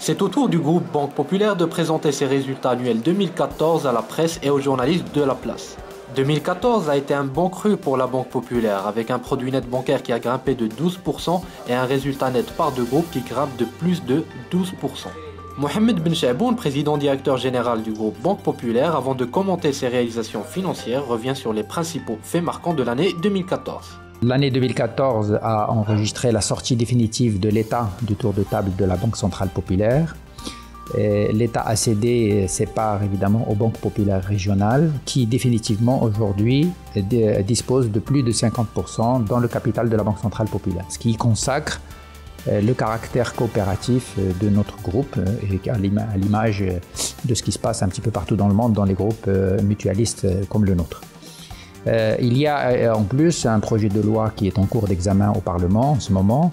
C'est au tour du groupe Banque Populaire de présenter ses résultats annuels 2014 à la presse et aux journalistes de la place. 2014 a été un bon cru pour la Banque Populaire, avec un produit net bancaire qui a grimpé de 12% et un résultat net part de groupe qui grimpe de plus de 12%. Mohamed Ben Chaboun, président directeur général du groupe Banque Populaire, avant de commenter ses réalisations financières, revient sur les principaux faits marquants de l'année 2014. L'année 2014 a enregistré la sortie définitive de l'État du tour de table de la Banque Centrale Populaire. L'État a cédé ses parts évidemment aux banques populaires régionales qui définitivement aujourd'hui disposent de plus de 50% dans le capital de la Banque Centrale Populaire, ce qui consacre le caractère coopératif de notre groupe et à l'image de ce qui se passe un petit peu partout dans le monde dans les groupes mutualistes comme le nôtre. Il y a en plus un projet de loi qui est en cours d'examen au Parlement en ce moment,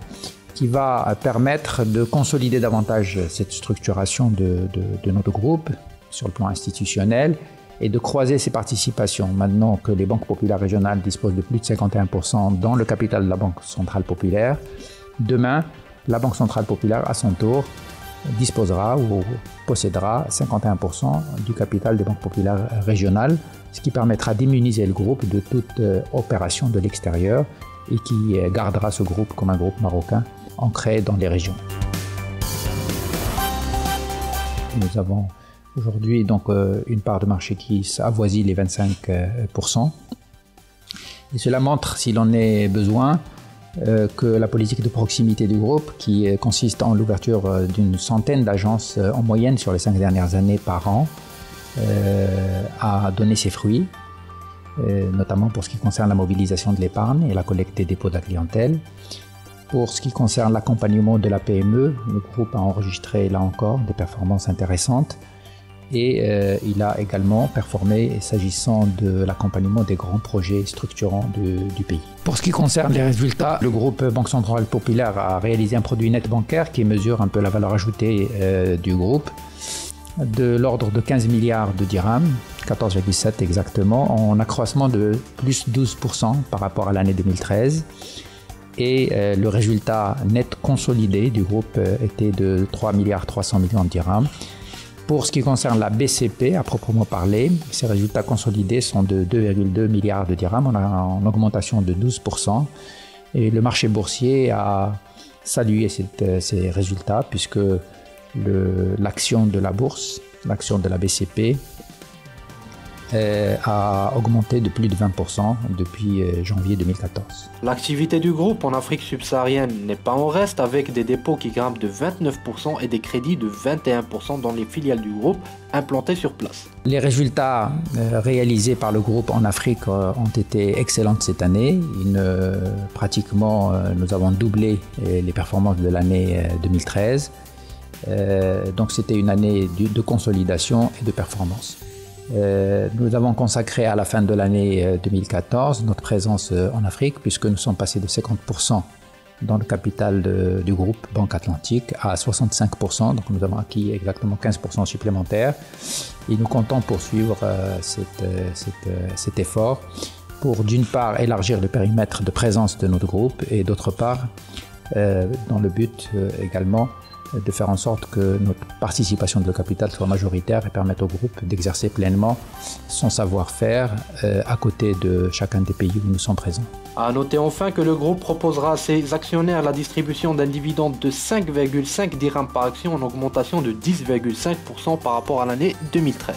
qui va permettre de consolider davantage cette structuration de notre groupe sur le plan institutionnel et de croiser ses participations. Maintenant que les banques populaires régionales disposent de plus de 51% dans le capital de la Banque Centrale Populaire, demain, la Banque Centrale Populaire, à son tour, disposera ou possédera 51% du capital des banques populaires régionales, ce qui permettra d'immuniser le groupe de toute opération de l'extérieur et qui gardera ce groupe comme un groupe marocain ancré dans les régions. Nous avons aujourd'hui donc une part de marché qui avoisine les 25%. Et cela montre, s'il en est besoin, que la politique de proximité du groupe, qui consiste en l'ouverture d'une centaine d'agences en moyenne sur les 5 dernières années par an, a donné ses fruits, notamment pour ce qui concerne la mobilisation de l'épargne et la collecte des dépôts de la clientèle. Pour ce qui concerne l'accompagnement de la PME, le groupe a enregistré là encore des performances intéressantes et il a également performé s'agissant de l'accompagnement des grands projets structurants du pays. Pour ce qui concerne les résultats, le groupe Banque Centrale Populaire a réalisé un produit net bancaire qui mesure un peu la valeur ajoutée du groupe de l'ordre de 15 milliards de dirhams, 14,7 exactement, en accroissement de plus 12% par rapport à l'année 2013. Et le résultat net consolidé du groupe était de 3 milliards 300 millions de dirhams. Pour ce qui concerne la BCP, à proprement parler, ces résultats consolidés sont de 2,2 milliards de dirhams en augmentation de 12%. Et le marché boursier a salué ces résultats puisque l'action de la bourse, l'action de la BCP, a augmenté de plus de 20% depuis janvier 2014. L'activité du groupe en Afrique subsaharienne n'est pas en reste, avec des dépôts qui grimpent de 29% et des crédits de 21% dans les filiales du groupe implantées sur place. Les résultats réalisés par le groupe en Afrique ont été excellents cette année. Pratiquement, nous avons doublé les performances de l'année 2013. Donc c'était une année de consolidation et de performance. Nous avons consacré à la fin de l'année 2014 notre présence en Afrique, puisque nous sommes passés de 50% dans le capital du groupe Banque Atlantique à 65%, donc nous avons acquis exactement 15% supplémentaires et nous comptons poursuivre cet effort pour d'une part élargir le périmètre de présence de notre groupe et d'autre part dans le but également de faire en sorte que notre participation de le capital soit majoritaire et permette au groupe d'exercer pleinement son savoir-faire à côté de chacun des pays où nous sommes présents. À noter enfin que le groupe proposera à ses actionnaires la distribution d'un dividende de 5,5 dirhams par action en augmentation de 10,5% par rapport à l'année 2013.